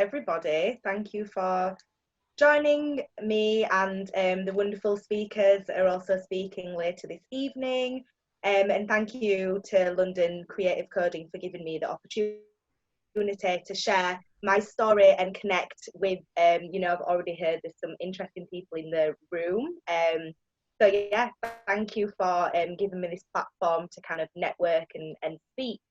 everybody. Thank you for joining me and the wonderful speakers that are also speaking later this evening. And thank you to London Creative Coding for giving me the opportunity to share my story and connect with, I've already heard there's some interesting people in the room. So yeah, thank you for giving me this platform to kind of network and speak.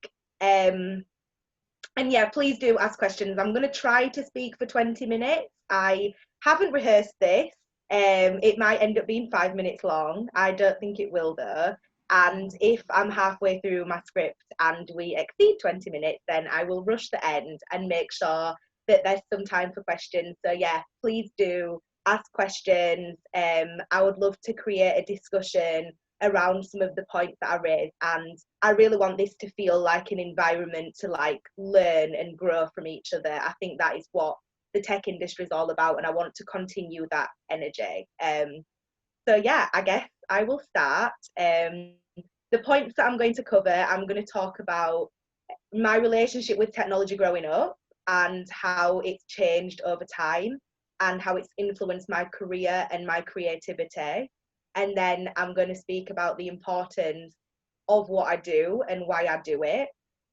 And yeah, please do ask questions. I'm going to try to speak for 20 minutes. I haven't rehearsed this. It might end up being 5 minutes long. I don't think it will though. And if I'm halfway through my script and we exceed 20 minutes, then I will rush the end and make sure that there's some time for questions. So yeah, please do ask questions. I would love to create a discussion around some of the points that I raised, and I really want this to feel like an environment to like learn and grow from each other. I think that is what the tech industry is all about, and I want to continue that energy. So yeah, I guess I will start. The points that I'm going to cover, I'm going to talk about my relationship with technology growing up and how it's changed over time and how it's influenced my career and my creativity. And then I'm going to speak about the importance of what I do and why I do it,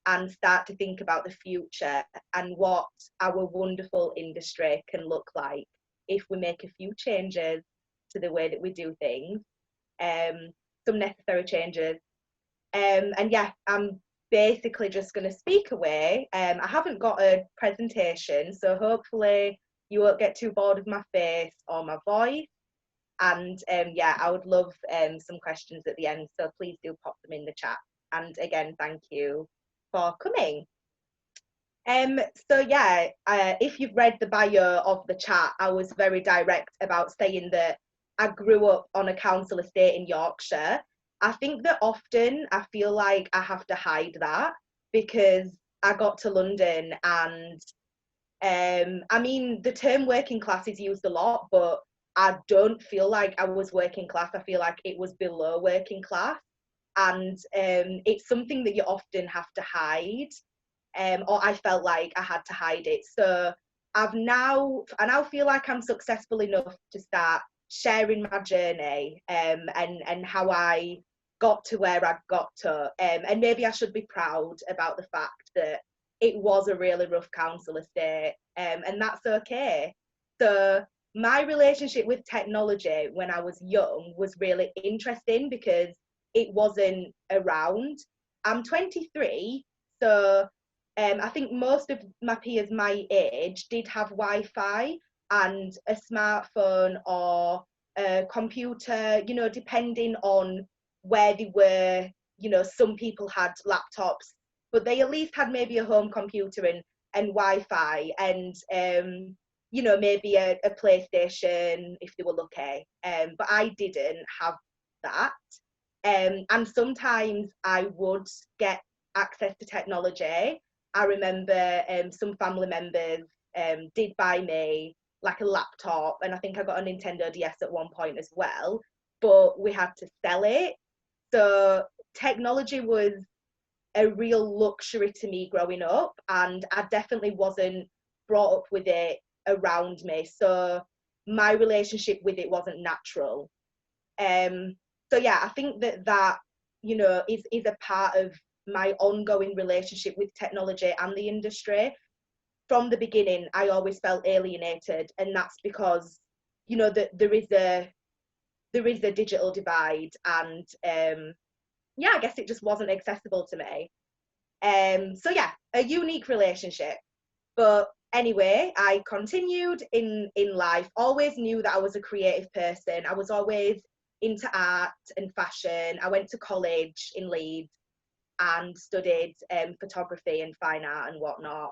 and start to think about the future and what our wonderful industry can look like if we make a few changes to the way that we do things, some necessary changes. And yeah, I'm basically just going to speak away. I haven't got a presentation, so hopefully you won't get too bored of my face or my voice. And yeah, I would love some questions at the end, so please do pop them in the chat. And again, thank you for coming. So yeah, if you've read the bio of the chat, I was very direct about saying that I grew up on a council estate in Yorkshire. I think that often I feel like I have to hide that because I got to London and I mean, the term working class is used a lot, but I don't feel like I was working class. I feel like it was below working class. And it's something that you often have to hide. Or I felt like I had to hide it. So I now feel like I'm successful enough to start sharing my journey and how I got to where I got to. And maybe I should be proud about the fact that it was a really rough council estate, and that's okay. So my relationship with technology when I was young was really interesting because it wasn't around. I'm 23, so I think most of my peers my age did have Wi-Fi and a smartphone or a computer, you know, depending on where they were. You know, some people had laptops, but they at least had maybe a home computer and Wi-Fi and you know, maybe a PlayStation if they were lucky. But I didn't have that. And sometimes I would get access to technology. I remember some family members did buy me like a laptop, and I think I got a Nintendo DS at one point as well, but we had to sell it. So technology was a real luxury to me growing up, and I definitely wasn't brought up with it around me, so my relationship with it wasn't natural. So yeah, I think that you know is a part of my ongoing relationship with technology and the industry. From the beginning, I always felt alienated, and that's because you know that there is a digital divide, and yeah, I guess it just wasn't accessible to me. So yeah, a unique relationship. But anyway, I continued in life, always knew that I was a creative person. I was always into art and fashion. I went to college in Leeds and studied photography and fine art and whatnot.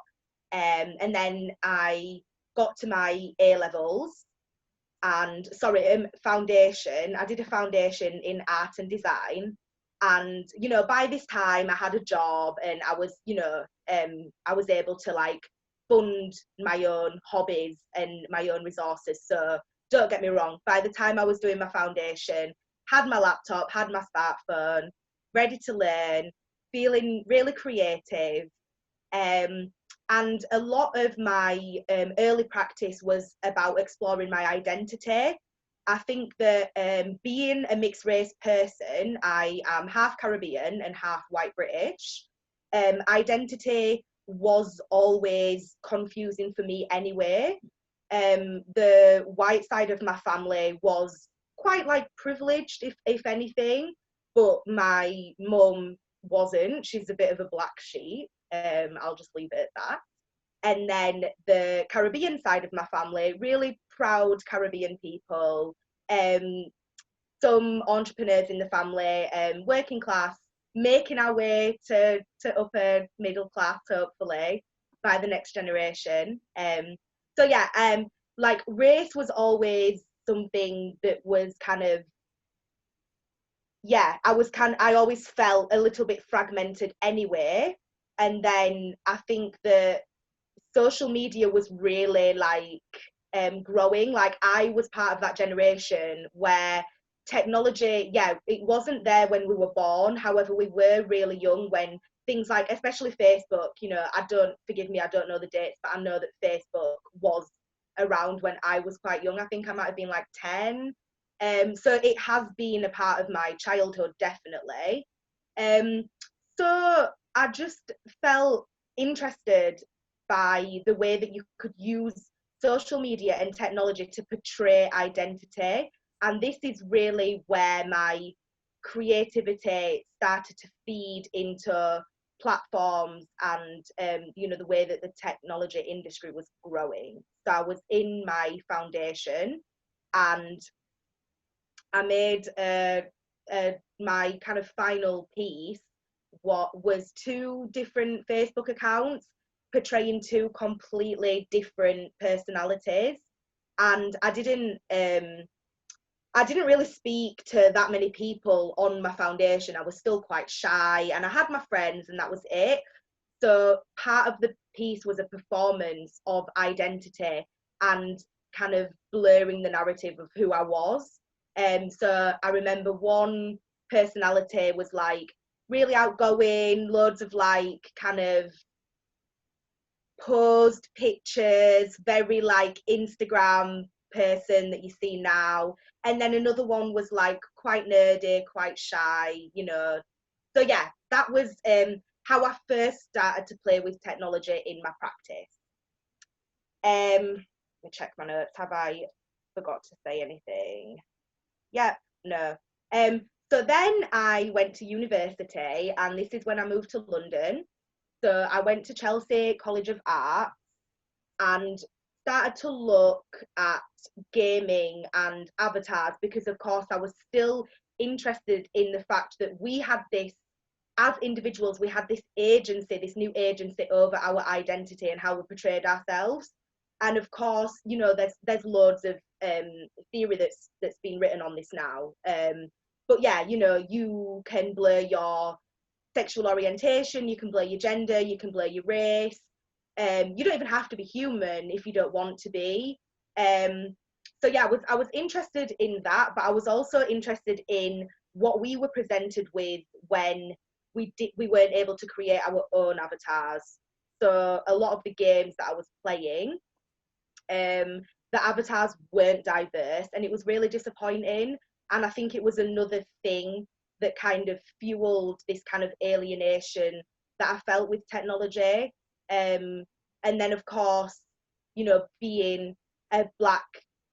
And then I got to my A-levels and foundation. I did a foundation in art and design. And, you know, by this time I had a job and I was, you know, I was able to like fund my own hobbies and my own resources. So don't get me wrong, by the time I was doing my foundation, had my laptop, had my smartphone, ready to learn, feeling really creative. And And a lot of my early practice was about exploring my identity. I think that being a mixed race person, I am half Caribbean and half white British. Identity was always confusing for me anyway. The white side of my family was quite like privileged, if anything, but my mum wasn't. She's a bit of a black sheep. I'll just leave it at that. And then the Caribbean side of my family, really proud Caribbean people, um, some entrepreneurs in the family, working class, making our way to upper middle class, hopefully, by the next generation. So yeah, like race was always something that was kind of, yeah, I always felt a little bit fragmented anyway. And then I think that social media was really like growing. Like I was part of that generation where technology, yeah, it wasn't there when we were born. However, we were really young when things like, especially Facebook, you know, forgive me, I don't know the dates, but I know that Facebook was around when I was quite young. I think I might have been like 10. So it has been a part of my childhood, definitely. Um, so I just felt interested by the way that you could use social media and technology to portray identity. And this is really where my creativity started to feed into platforms and you know, the way that the technology industry was growing. So I was in my foundation and I made my kind of final piece, what was two different Facebook accounts portraying two completely different personalities. And I didn't really speak to that many people on my foundation. I was still quite shy and I had my friends and that was it. So part of the piece was a performance of identity and kind of blurring the narrative of who I was. So I remember one personality was like really outgoing, loads of like kind of posed pictures, very like Instagram person that you see now. And then another one was like quite nerdy, quite shy, you know. So yeah, that was how I first started to play with technology in my practice. Let me check my notes. Have I forgot to say anything? Yeah, no. So then I went to university, and this is when I moved to London. So I went to Chelsea College of Art and started to look at gaming and avatars because, of course, I was still interested in the fact that we had this, as individuals, we had this agency, this new agency over our identity and how we portrayed ourselves. And of course, you know, there's loads of theory that's been written on this now. But yeah, you know, you can blur your sexual orientation, you can blur your gender, you can blur your race. You don't even have to be human if you don't want to be. So yeah, I was interested in that, but I was also interested in what we were presented with when we weren't able to create our own avatars. So a lot of the games that I was playing, the avatars weren't diverse, and it was really disappointing. And I think it was another thing that kind of fueled this kind of alienation that I felt with technology. And then, of course, you know, being a black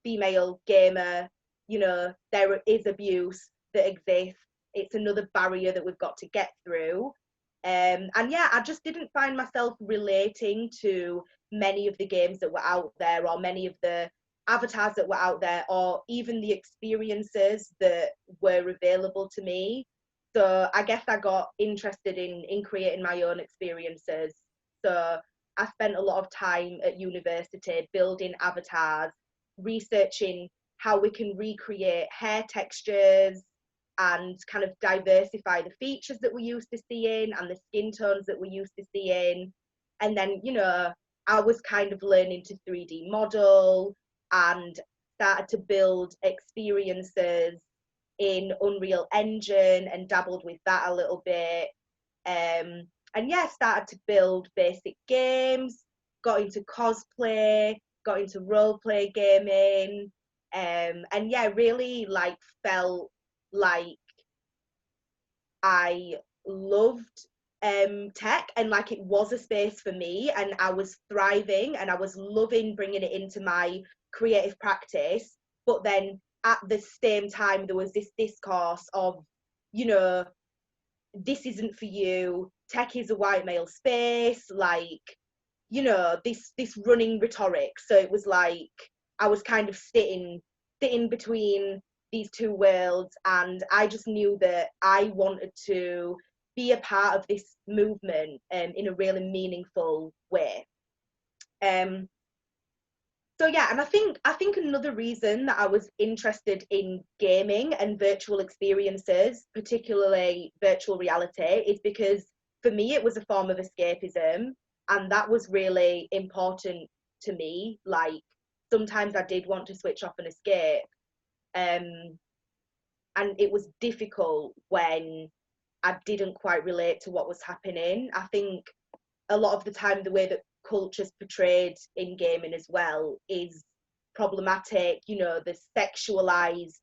female gamer, you know, there is abuse that exists. It's another barrier that we've got to get through. And yeah, I just didn't find myself relating to many of the games that were out there, or many of the avatars that were out there, or even the experiences that were available to me. So I guess I got interested in creating my own experiences. So I spent a lot of time at university building avatars, researching how we can recreate hair textures and kind of diversify the features that we're used to seeing and the skin tones that we're used to seeing. And then, you know, I was kind of learning to 3D model and started to build experiences in Unreal Engine and dabbled with that a little bit. And yeah, started to build basic games. got into cosplay, got into role play gaming, and yeah, really like felt like I loved tech, and like it was a space for me, and I was thriving and I was loving bringing it into my creative practice. But then at the same time, there was this discourse of, you know, this isn't for you. Tech is a white male space, like, you know, this running rhetoric. So it was like I was kind of sitting between these two worlds, and I just knew that I wanted to be a part of this movement in a really meaningful way. So yeah, and I think another reason that I was interested in gaming and virtual experiences, particularly virtual reality, is because for me it was a form of escapism, and that was really important to me. Like sometimes I did want to switch off and escape, and it was difficult when I didn't quite relate to what was happening. I think a lot of the time the way that culture's portrayed in gaming as well is problematic. You know, the sexualized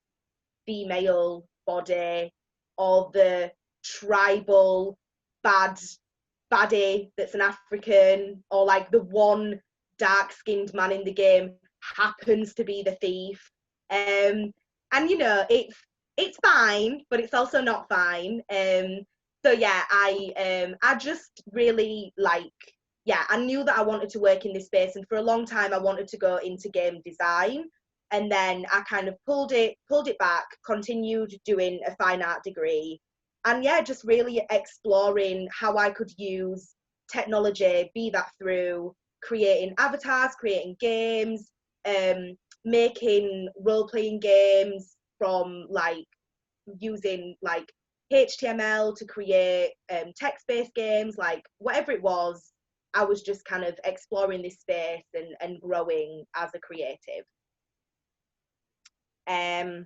female body, or the tribal baddie that's an African, or like the one dark-skinned man in the game happens to be the thief. And you know, it's fine, but it's also not fine. So yeah, I just really like, yeah, I knew that I wanted to work in this space, and for a long time I wanted to go into game design, and then I kind of pulled it back, continued doing a fine art degree, and yeah, just really exploring how I could use technology, be that through creating avatars, creating games, making role-playing games, from like using like HTML to create text-based games, like whatever it was. I was just kind of exploring this space and growing as a creative. And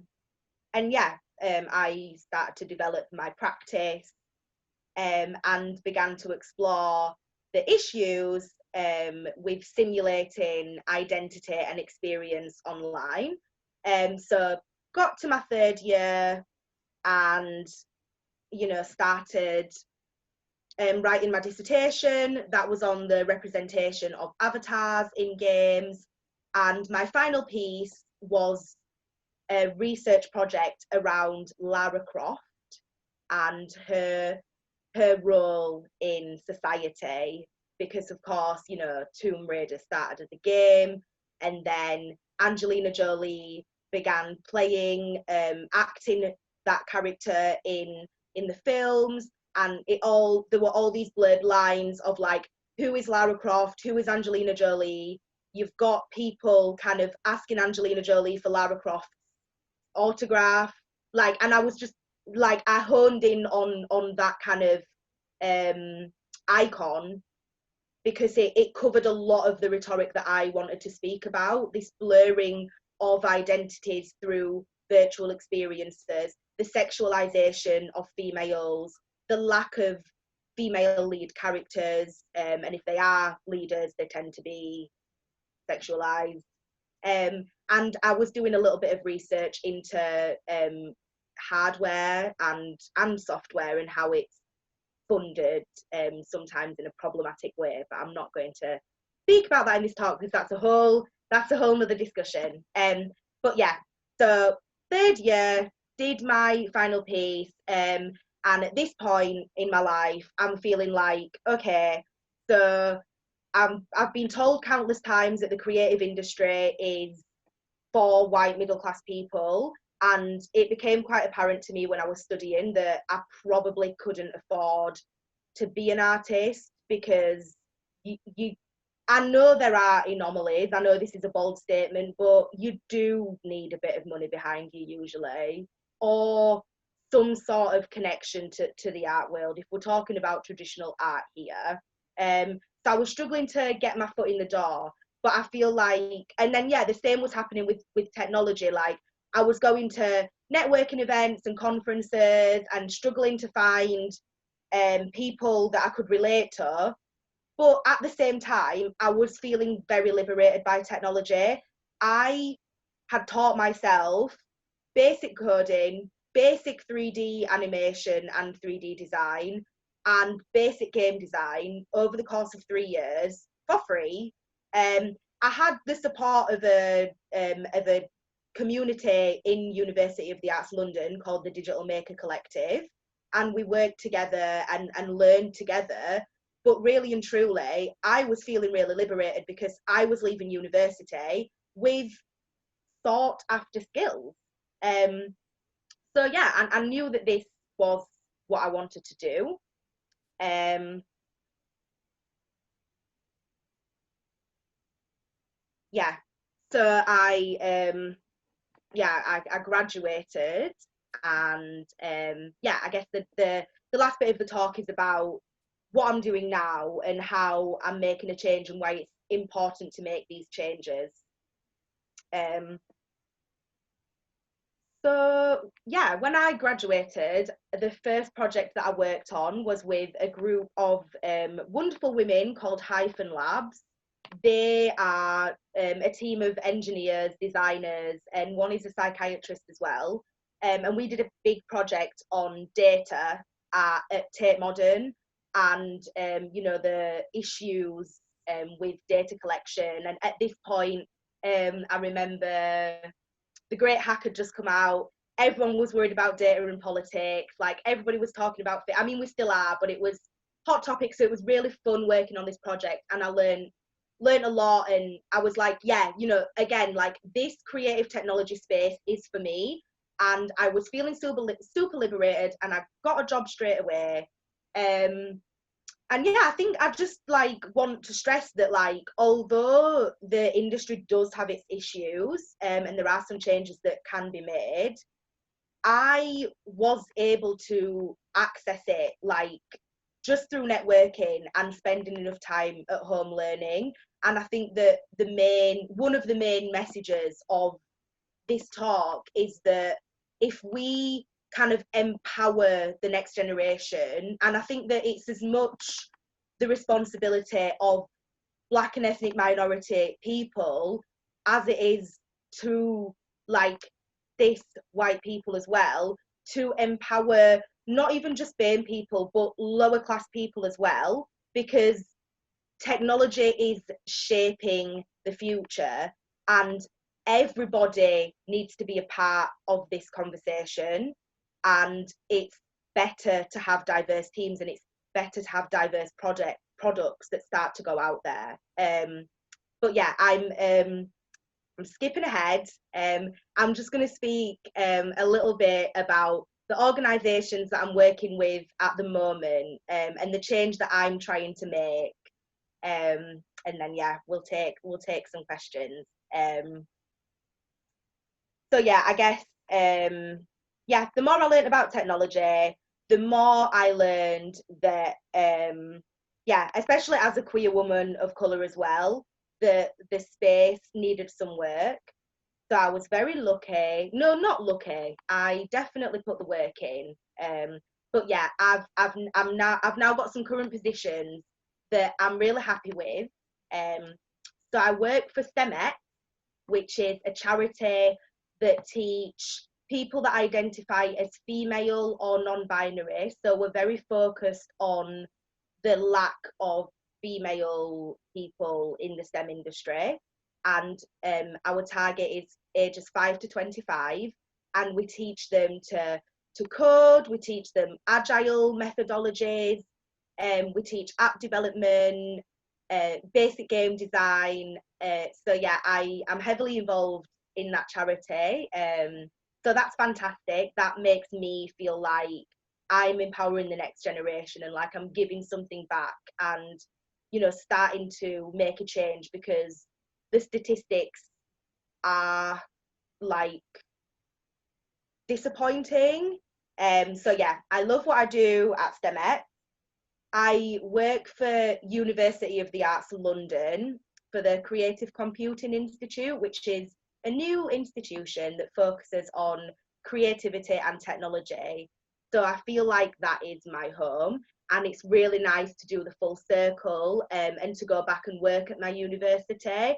yeah, I started to develop my practice, and began to explore the issues with simulating identity and experience online. So got to my third year, and you know, started writing my dissertation that was on the representation of avatars in games, and my final piece was a research project around Lara Croft and her role in society, because of course, you know, Tomb Raider started as a game, and then Angelina Jolie began playing, acting that character in the films, and there were all these blurred lines of like, who is Lara Croft, who is Angelina Jolie. You've got people kind of asking Angelina Jolie for Lara Croft's autograph, like, and I was just like, I honed in on that kind of icon, because it covered a lot of the rhetoric that I wanted to speak about, this blurring of identities through virtual experiences, the sexualization of females, the lack of female lead characters, and if they are leaders, they tend to be sexualized. And I was doing a little bit of research into hardware and software, and how it's funded, sometimes in a problematic way, but I'm not going to speak about that in this talk, because that's a whole nother discussion. But yeah, so third year, did my final piece, and at this point in my life, I'm feeling like, okay, so I've been told countless times that the creative industry is for white middle class people, and it became quite apparent to me when I was studying that I probably couldn't afford to be an artist, because I know there are anomalies, I know this is a bold statement, but you do need a bit of money behind you usually, or some sort of connection to the art world, if we're talking about traditional art here. So I was struggling to get my foot in the door, but I feel like, and then yeah, the same was happening with technology. Like, I was going to networking events and conferences and struggling to find people that I could relate to, But at the same time, I was feeling very liberated by technology. I had taught myself basic coding, basic 3D animation and 3D design, and basic game design over the course of 3 years for free. I had the support of a community in University of the Arts London called the Digital Maker Collective, and we worked together and learned together. But really and truly, I was feeling really liberated because I was leaving university with sought after skills. So yeah, and I knew that this was what I wanted to do. Yeah, so I graduated, and yeah, I guess the last bit of the talk is about what I'm doing now and how I'm making a change and why it's important to make these changes. So yeah, when I graduated, the first project that I worked on was with a group of wonderful women called Hyphen Labs. They are a team of engineers, designers, and one is a psychiatrist as well. And we did a big project on data at Tate Modern, and the issues with data collection. And at this point, I remember the great hack had just come out. Everyone was worried about data and politics. Like, everybody was talking about it. I mean, we still are, but it was hot topic. So it was really fun working on this project, and I learned a lot. And I was like, yeah, again, like, this creative technology space is for me. And I was feeling super liberated, and I got a job straight away. And yeah, I think I just like want to stress that, like, although the industry does have its issues, and there are some changes that can be made, I was able to access it, like, just through networking and spending enough time at home learning. And I think that one of the main messages of this talk is that if we kind of empower the next generation, and I think that it's as much the responsibility of Black and ethnic minority people as it is to, like, cis white people as well, to empower not even just BAME people but lower class people as well, because technology is shaping the future, and everybody needs to be a part of this conversation. And it's better to have diverse teams, and it's better to have diverse products that start to go out there. But yeah, I'm skipping ahead. I'm just going to speak a little bit about the organisations that I'm working with at the moment, and the change that I'm trying to make. And then yeah, we'll take some questions. So yeah, I guess yeah, the more I learned about technology, the more I learned that yeah, especially as a queer woman of colour as well, the space needed some work. So I was very lucky. No, not lucky. I definitely put the work in. But yeah, I've now got some current positions that I'm really happy with. So I work for STEMET, which is a charity that teach people that identify as female or non-binary. So we're very focused on the lack of female people in the STEM industry. And our target is ages 5 to 25. And we teach them to code, we teach them agile methodologies, we teach app development, basic game design. So yeah, I'm heavily involved in that charity. So that's fantastic. That makes me feel like I'm empowering the next generation, and like I'm giving something back, and starting to make a change, because the statistics are, like, disappointing. So yeah, I love what I do at STEMET. I work for University of the Arts London for the Creative Computing Institute, which is a new institution that focuses on creativity and technology. So I feel like that is my home. and it's really nice to do the full circle and to go back and work at my university.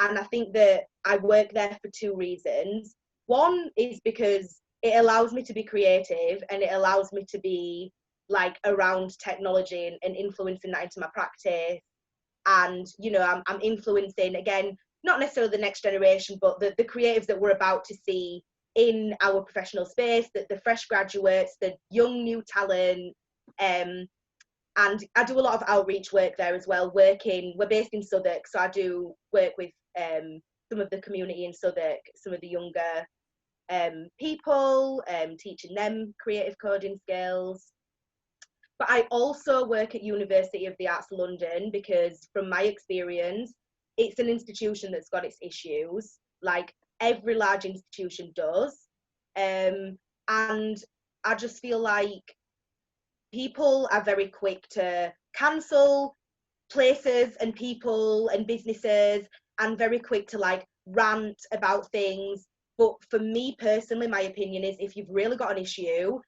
And I think that I work there for two reasons. One is because it allows me to be creative, and it allows me to be like around technology and influencing that into my practice. And, you know, I'm influencing, again, not necessarily the next generation, but the creatives that we're about to see in our professional space, the fresh graduates, the young new talent. And I do a lot of outreach work there as well, we're based in Southwark, so I do work with some of the community in Southwark, some of the younger people, teaching them creative coding skills. But I also work at University of the Arts London because, from my experience, it's an institution that's got its issues, like every large institution does. And I just feel like people are very quick to cancel places and people and businesses, and very quick to like rant about things. But for me personally, my opinion is, if you've really got an issue,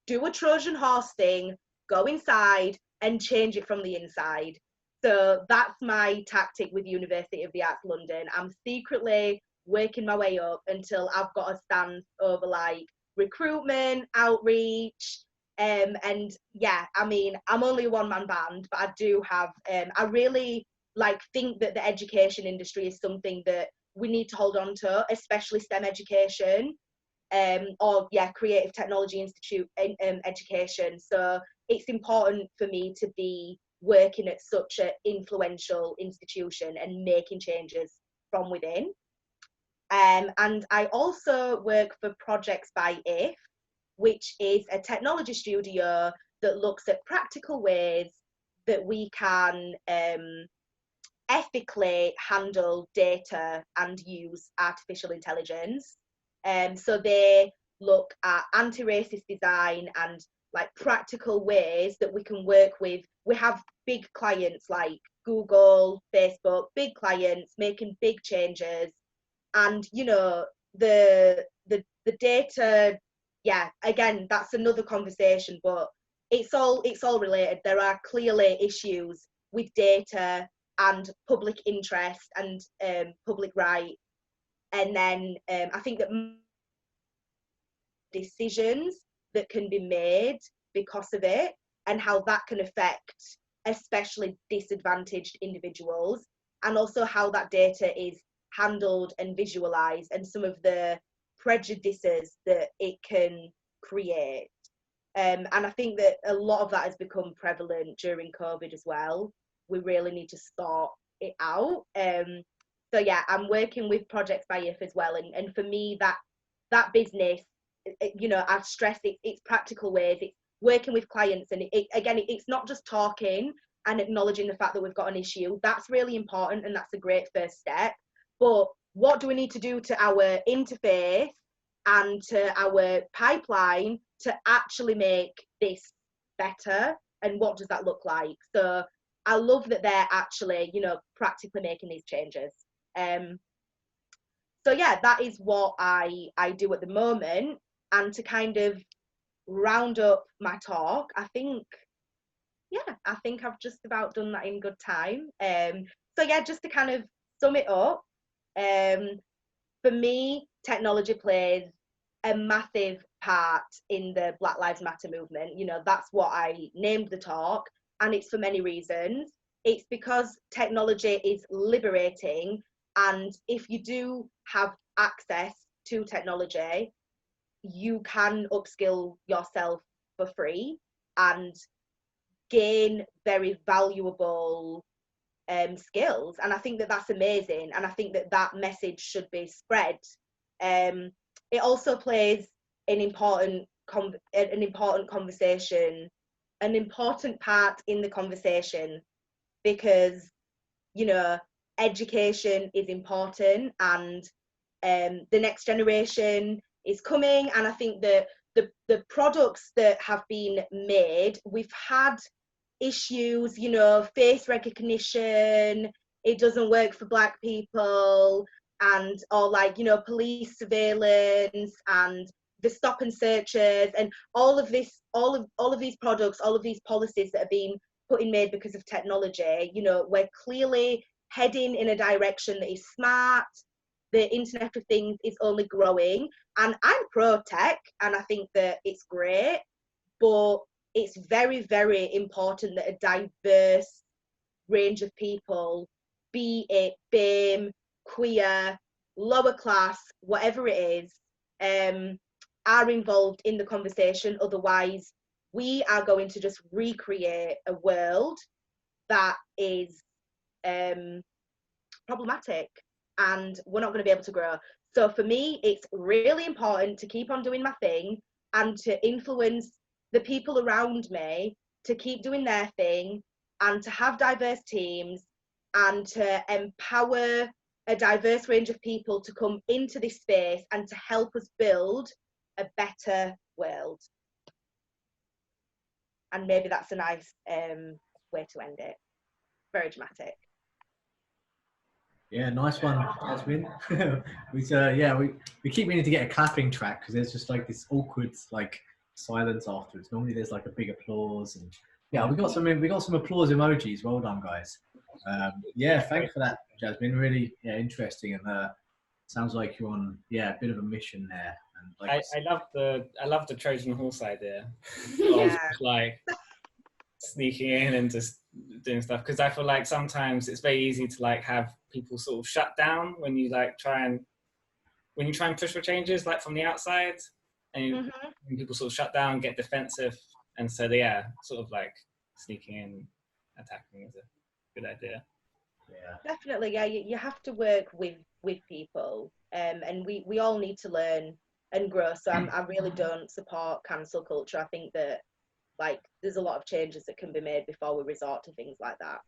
do a Trojan horse thing, go inside and change it from the inside. So that's my tactic with University of the Arts London. I'm secretly working my way up until I've got a stance over like recruitment, outreach, and yeah, I mean, I'm only a one-man band, but I do have, I really like think that the education industry is something that we need to hold on to, especially STEM education. Or yeah, creative technology institute education. So it's important for me to be working at such an influential institution and making changes from within. And I also work for Projects by If, which is a technology studio that looks at practical ways that we can ethically handle data and use artificial intelligence. So they look at anti-racist design and like practical ways that we can work with. We have big clients like Google, Facebook, big clients making big changes. And, you know, the data, yeah, again, that's another conversation, but it's all related. There are clearly issues with data and public interest and public right. And then I think that decisions that can be made because of it, and how that can affect especially disadvantaged individuals, and also how that data is handled and visualized, and some of the prejudices that it can create. And I think that a lot of that has become prevalent during COVID as well. We really need to sort it out. So yeah, I'm working with Projects by If as well, and for me, that business, you know, I've stressed it's practical ways, it's working with clients, and it's not just talking and acknowledging the fact that we've got an issue. That's really important, and that's a great first step. But what do we need to do to our interface and to our pipeline to actually make this better, and what does that look like? So I love that they're actually, you know, practically making these changes. So yeah, that is what I do at the moment. And to kind of round up my talk, I think I've just about done that in good time. So yeah, just to kind of sum it up, for me, technology plays a massive part in the Black Lives Matter movement. You know, that's what I named the talk, and it's for many reasons. It's because technology is liberating, and if you do have access to technology, you can upskill yourself for free and gain very valuable skills. And I think that that's amazing, and I think that that message should be spread. It also plays an important conversation, an important part in the conversation, because, you know, education is important, and the next generation is coming. And I think that the products that have been made, we've had issues, you know, face recognition, it doesn't work for Black people, and or like, you know, police surveillance and the stop and searches and all of this, all of these products, all of these policies that are being put in made because of technology, you know, we're clearly heading in a direction that is smart. The Internet of Things is only growing, and I'm pro tech, and I think that it's great, but it's very, very important that a diverse range of people, be it BAME, queer, lower class, whatever it is, are involved in the conversation. Otherwise, we are going to just recreate a world that is problematic, and we're not going to be able to grow. So for me, it's really important to keep on doing my thing and to influence the people around me to keep doing their thing, and to have diverse teams, and to empower a diverse range of people to come into this space and to help us build a better world. And maybe that's a nice way to end it. Very dramatic. Yeah, nice one, Jazmin. we keep meaning to get a clapping track, because there's just like this awkward like silence afterwards. Normally there's like a big applause, and yeah, we got some applause emojis. Well done, guys. Yeah, thanks for that, Jazmin. Really, yeah, interesting, and sounds like you're on a bit of a mission there. And like I love the Trojan horse idea. Yeah. Like sneaking in and just doing stuff, because I feel like sometimes it's very easy to like have people sort of shut down when you like try and push for changes like from the outside, and when people sort of shut down, get defensive, and so sort of like sneaking in, attacking is a good idea. Yeah, Definitely. Yeah, you have to work with people, and we all need to learn and grow. So I really don't support cancel culture. I think that like there's a lot of changes that can be made before we resort to things like that.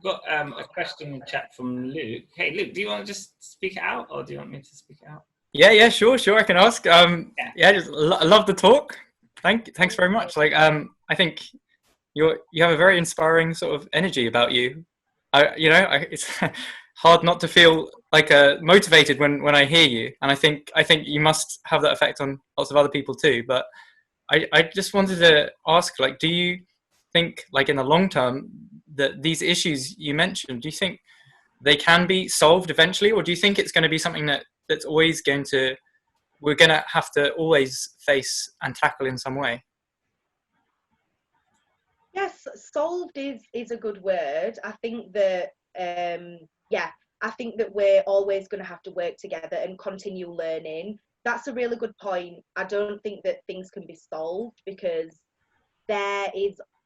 Got a question in the chat from Luke. Hey Luke, do you want to just speak it out, or do you want me to speak it out? Yeah, sure, I can ask. Just love the talk. Thanks very much. Like, I think you have a very inspiring sort of energy about you. It's hard not to feel like motivated when I hear you, and I think you must have that effect on lots of other people too. But I just wanted to ask, like, do you think, like, in the long term, that these issues you mentioned, do you think they can be solved eventually, or do you think it's going to be something that's always we're going to have to always face and tackle in some way? Yes, solved is a good word. I think that I think that we're always going to have to work together and continue learning. That's a really good point. I don't think that things can be solved, because there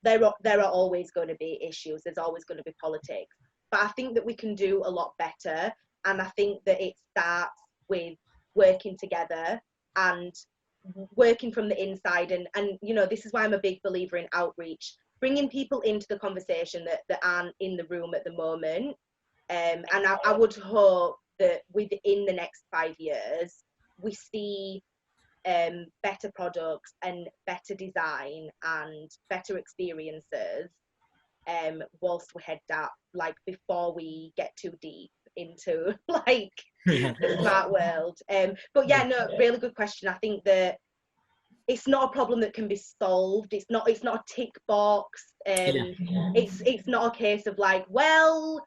are always going to be issues. There's always going to be politics. But I think that we can do a lot better, and I think that it starts with working together and working from the inside. And you know, this is why I'm a big believer in outreach, bringing people into the conversation that aren't in the room at the moment. And I would hope that within the next 5 years, we see better products and better design and better experiences whilst we head down, like before we get too deep into like the smart world. But yeah, no, really good question. I think that it's not a problem that can be solved. It's not a tick box. It's not a case of like, well,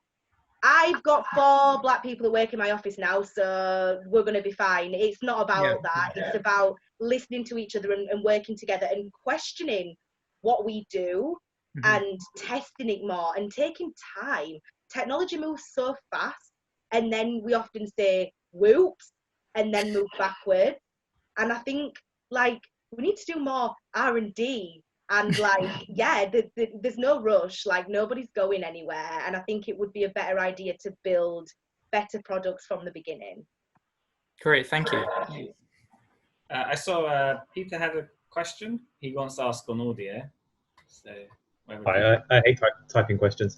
I've got 4 black people who work in my office now, so we're going to be fine. It's not about that. It's about listening to each other and working together and questioning what we do and testing it more and taking time. Technology moves so fast, and then we often say, whoops, and then move backwards. And I think, like, we need to do more R&D. And like, there's no rush, like nobody's going anywhere. And I think it would be a better idea to build better products from the beginning. Great, thank you. I saw Peter had a question he wants to ask on audio. So, I hate typing questions.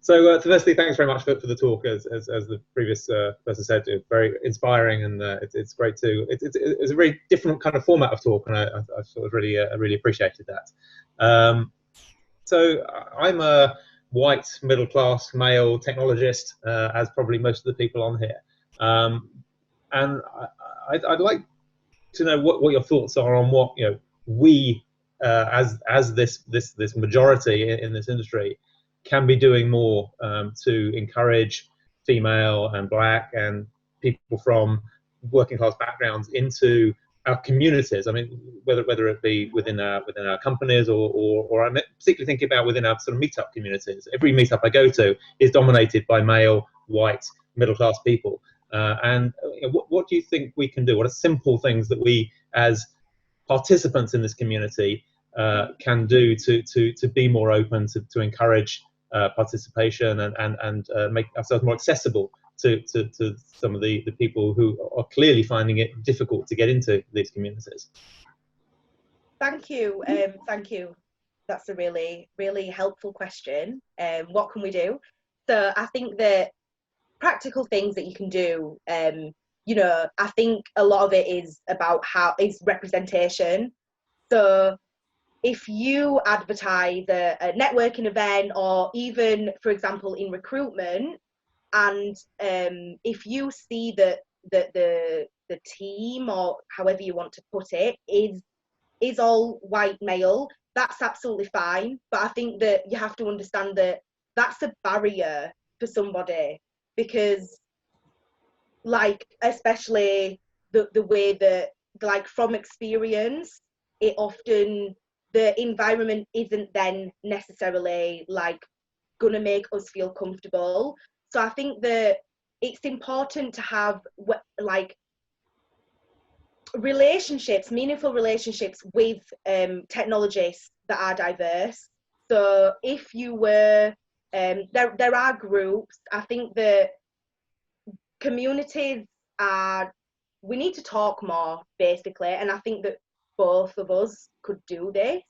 So firstly, thanks very much for the talk. As the previous person said, it's very inspiring, and it's great too. It's a very different kind of format of talk, and I sort of really appreciated that. So I'm a white middle class male technologist, as probably most of the people on here, and I'd like to know what your thoughts are on what we as this majority in this industry can be doing more to encourage female and black and people from working class backgrounds into our communities. I mean, whether it be within our companies or I'm particularly thinking about within our sort of meetup communities. Every meetup I go to is dominated by male, white, middle class people. And what do you think we can do? What are simple things that we, as participants in this community, can do to be more open, to encourage participation and make ourselves more accessible to some of the people who are clearly finding it difficult to get into these communities? Thank you. Thank you. That's a really, really helpful question. What can we do? So I think that practical things that you can do, I think a lot of it is about representation. So if you advertise a networking event, or even, for example, in recruitment, and if you see that the team, or however you want to put it, is all white male, that's absolutely fine. But I think that you have to understand that that's a barrier for somebody, because, like, especially the way that, like, from experience, it often, the environment isn't then necessarily like gonna make us feel comfortable. So I think that it's important to have like relationships, meaningful relationships with technologists that are diverse. So if you were, there are groups, I think that communities we need to talk more, basically, and I think that both of us could do this.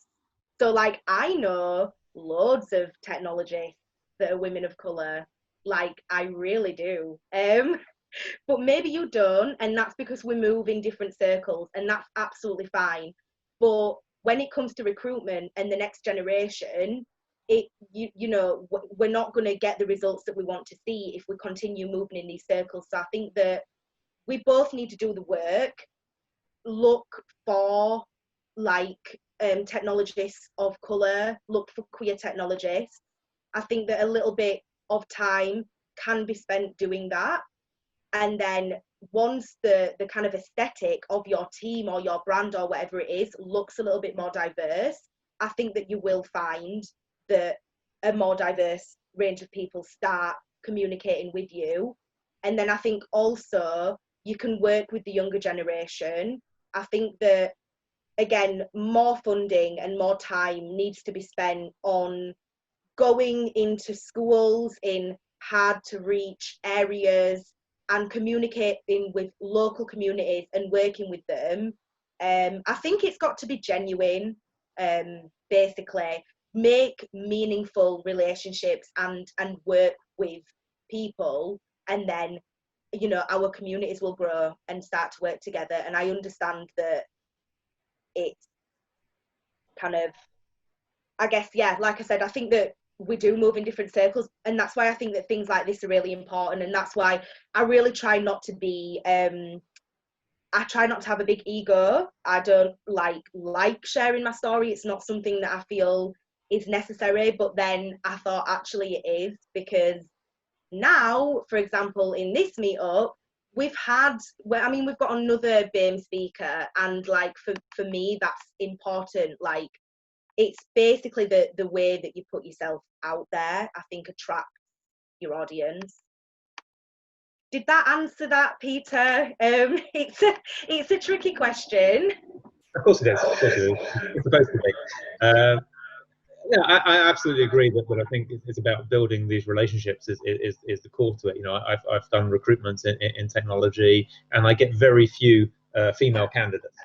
So, like, I know loads of technologists that are women of colour, like, I really do. But maybe you don't, and that's because we move in different circles, and that's absolutely fine. But when it comes to recruitment and the next generation, we're not going to get the results that we want to see if we continue moving in these circles. So I think that we both need to do the work, look for, like, technologists of colour, look for queer technologists. I think that a little bit of time can be spent doing that. And then once the kind of aesthetic of your team or your brand or whatever it is looks a little bit more diverse, I think that you will find that a more diverse range of people start communicating with you. And then I think also you can work with the younger generation. I think that, again, more funding and more time needs to be spent on going into schools in hard to reach areas and communicating with local communities and working with them. I think it's got to be genuine, basically. Make meaningful relationships and work with people, and then, our communities will grow and start to work together. And I understand that it's kind of, I guess, yeah, like I said, I think that we do move in different circles, and that's why I think that things like this are really important. And that's why I really try not to be I try not to have a big ego. I don't like sharing my story. It's not something that I feel is necessary, but then I thought actually it is, because now, for example, in this meetup, we've got another BAME speaker, and, like, for me, that's important. Like, it's basically the way that you put yourself out there, I think, attracts your audience. Did that answer that, Peter? It's a tricky question. Of course it is. Of course it is. It's supposed to be. Yeah, I absolutely agree that I think it's about building these relationships is the core to it. I've done recruitment in technology, and I get very few female candidates,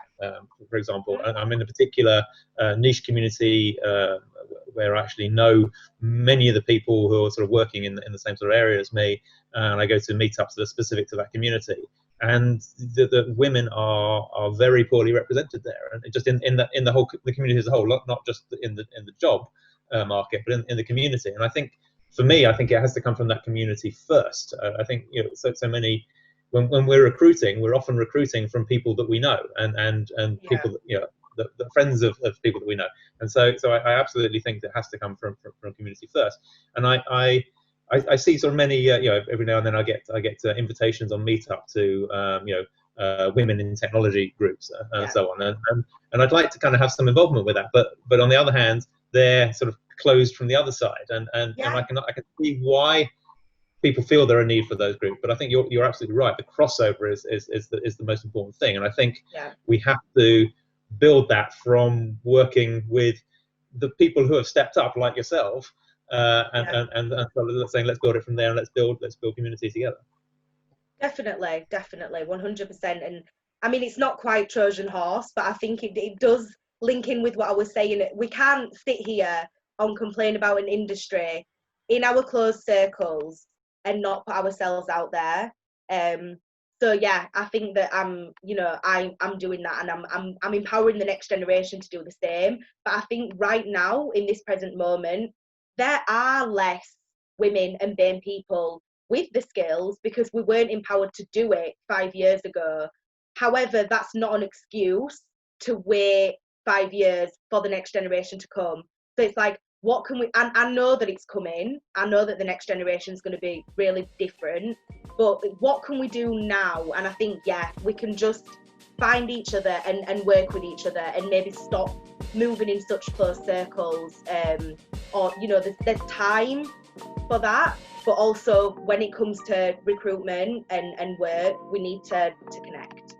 for example. And I'm in a particular niche community where I actually know many of the people who are sort of working in the same sort of area as me, and I go to meetups that are specific to that community. And the women are very poorly represented there, and just in the community as a whole, not just in the job market, but in the community. And I think, for me, I think it has to come from that community first. I think so many when we're recruiting, we're often recruiting from people that we know, and people that, you know, the friends of people that we know. And so I absolutely think that has to come from community first. And I see sort of many, you know, every now and then I get invitations on Meetup to you know, women in technology groups and so on, and I'd like to kind of have some involvement with that, but on the other hand, they're sort of closed from the other side, and I can see why people feel there are a need for those groups. But I think you're absolutely right. The crossover is the most important thing, and I think we have to build that from working with the people who have stepped up, like yourself, and saying let's build it from there, and let's build community together. Definitely, 100%. And I mean, it's not quite Trojan horse, but I think it does link in with what I was saying. We can't sit here and complain about an industry in our closed circles and not put ourselves out there. So yeah, I think that I'm doing that, and I'm empowering the next generation to do the same. But I think right now, in this present moment, there are less women and BAME people with the skills because we weren't empowered to do it 5 years ago. However, that's not an excuse to wait 5 years for the next generation to come. So it's like, what can we, and I know that it's coming, I know that the next generation is going to be really different, but what can we do now? And I think, yeah, we can just find each other and work with each other, and maybe stop moving in such close circles, or, you know, there's time for that, but also when it comes to recruitment and work, we need to connect.